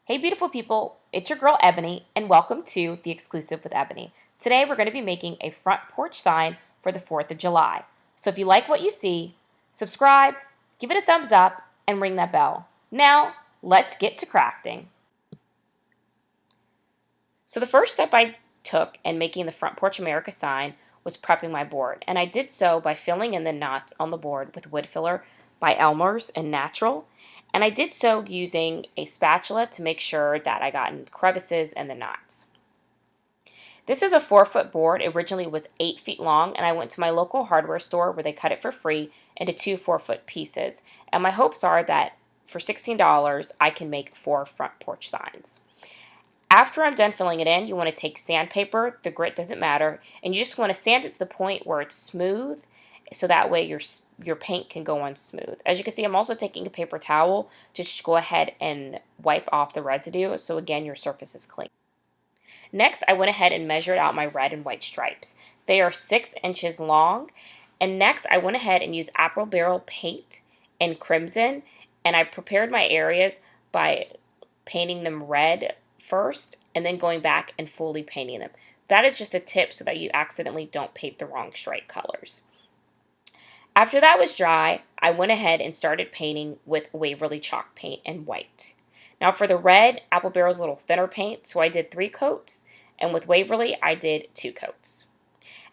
Hey beautiful people, it's your girl Ebony and welcome to The Exclusive with Ebony. Today we're going to be making a front porch sign for the 4th of July. So if you like what you see, subscribe, give it a thumbs up, and ring that bell. Now, let's get to crafting. So the first step I took in making the Front Porch America sign was prepping my board. And I did so by filling in the knots on the board with wood filler by Elmers and Natural. And I did so using a spatula to make sure that I got in the crevices and the knots. This is a 4-foot board. It originally was 8 feet long, and I went to my local hardware store where they cut it for free into 2 4-foot pieces. And my hopes are that for $16, I can make 4 front porch signs. After I'm done filling it in, you want to take sandpaper, the grit doesn't matter, and you just want to sand it to the point where it's smooth so that way your paint can go on smooth. As you can see, I'm also taking a paper towel to just go ahead and wipe off the residue so again your surface is clean. Next, I went ahead and measured out my red and white stripes. They are 6 inches long, and next I went ahead and used apple barrel paint in crimson, and I prepared my areas by painting them red first and then going back and fully painting them. That is just a tip so that you accidentally don't paint the wrong stripe colors. After that was dry, I went ahead and started painting with Waverly Chalk paint in white. Now for the red, apple barrel is a little thinner paint, so I did 3 coats, and with Waverly, I did 2 coats.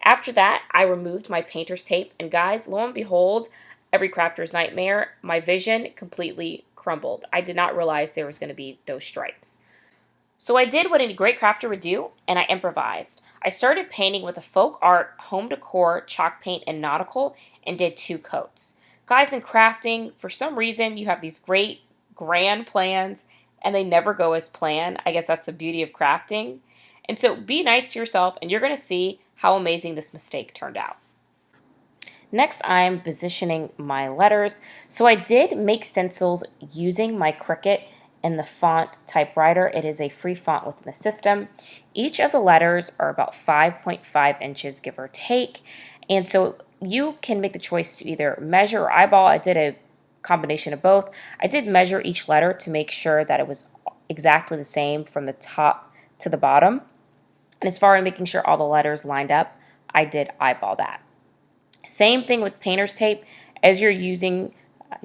After that, I removed my painter's tape, and guys, lo and behold, every crafter's nightmare, my vision completely crumbled. I did not realize there was going to be those stripes. So I did what any great crafter would do, and I improvised. I started painting with a folk art home decor chalk paint in Nautical and did 2 coats. Guys, in crafting, for some reason, you have these great grand plans and they never go as planned. I guess that's the beauty of crafting. And so be nice to yourself and you're going to see how amazing this mistake turned out. Next, I'm positioning my letters. So I did make stencils using my Cricut and the font typewriter. It is a free font within the system. Each of the letters are about 5.5 inches, give or take. And so you can make the choice to either measure or eyeball. I did a combination of both. I did measure each letter to make sure that it was exactly the same from the top to the bottom. And as far as making sure all the letters lined up, I did eyeball that. Same thing with painter's tape. As you're using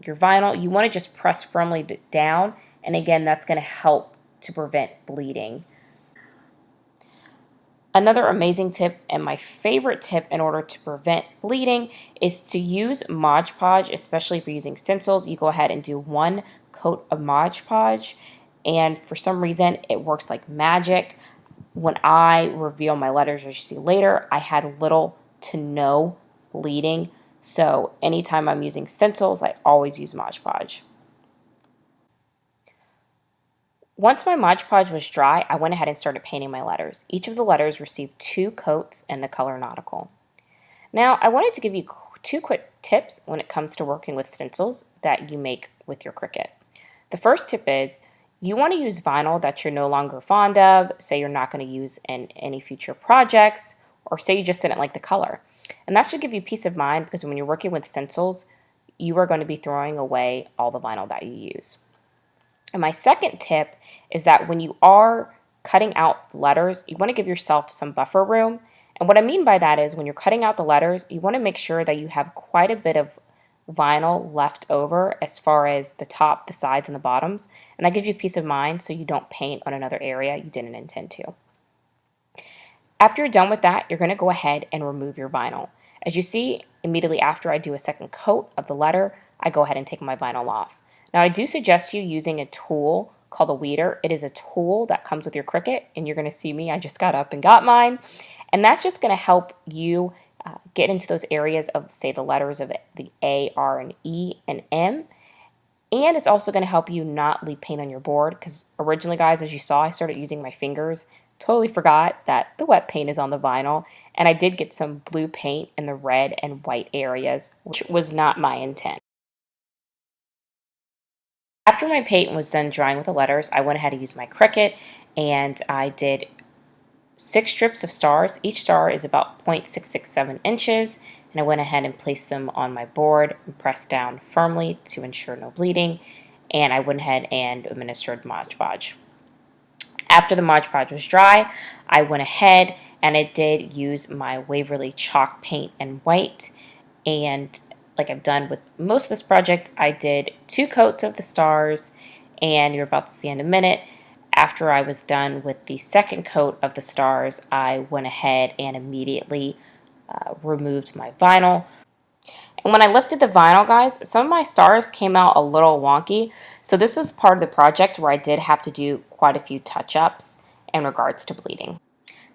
your vinyl, you want to just press firmly down. And again, that's going to help to prevent bleeding. Another amazing tip and my favorite tip in order to prevent bleeding is to use Modge Podge, especially if you're using stencils. You go ahead and do 1 coat of Modge Podge, and for some reason it works like magic. When I reveal my letters, as you see later, I had little to no bleeding. So anytime I'm using stencils, I always use Modge Podge. Once my Modge Podge was dry, I went ahead and started painting my letters. Each of the letters received 2 coats in the color Nautical. Now, I wanted to give you 2 quick tips when it comes to working with stencils that you make with your Cricut. The first tip is you want to use vinyl that you're no longer fond of, say you're not going to use in any future projects, or say you just didn't like the color. And that should give you peace of mind because when you're working with stencils, you are going to be throwing away all the vinyl that you use. And my second tip is that when you are cutting out the letters, you want to give yourself some buffer room. And what I mean by that is when you're cutting out the letters, you want to make sure that you have quite a bit of vinyl left over as far as the top, the sides, and the bottoms. And that gives you peace of mind so you don't paint on another area you didn't intend to. After you're done with that, you're going to go ahead and remove your vinyl. As you see, immediately after I do a second coat of the letter, I go ahead and take my vinyl off. Now, I do suggest you using a tool called a weeder. It is a tool that comes with your Cricut, and you're going to see me. I just got up and got mine. And that's just going to help you get into those areas of, say, the letters of the A, R, and E, and M. And it's also going to help you not leave paint on your board because originally, guys, as you saw, I started using my fingers. Totally forgot that the wet paint is on the vinyl. And I did get some blue paint in the red and white areas, which was not my intent. After my paint was done drying with the letters, I went ahead and used my Cricut and I did 6 strips of stars. Each star is about 0.667 inches, and I went ahead and placed them on my board and pressed down firmly to ensure no bleeding, and I went ahead and administered Modge Podge. After the Modge Podge was dry, I went ahead and I did use my Waverly Chalk paint and white. And like I've done with most of this project, I did 2 coats of the stars, and you're about to see in a minute. After I was done with the second coat of the stars, I went ahead and immediately removed my vinyl. And when I lifted the vinyl, guys, some of my stars came out a little wonky. So this was part of the project where I did have to do quite a few touch-ups in regards to bleeding.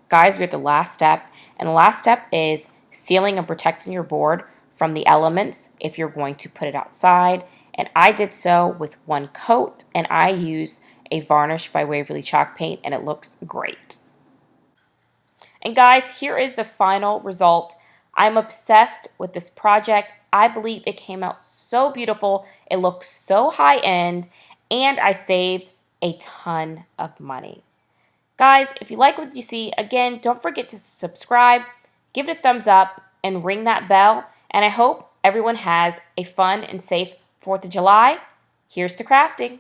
Guys, we're at the last step, and the last step is sealing and protecting your board from the elements if you're going to put it outside. And I did so with 1 coat, and I used a varnish by Waverly Chalk paint, and it looks great. And guys, here is the final result. I'm obsessed with this project. I believe it came out so beautiful. It looks so high-end, and I saved a ton of money. Guys, if you like what you see, again, don't forget to subscribe, give it a thumbs up, and ring that bell. And I hope everyone has a fun and safe 4th of July. Here's to crafting.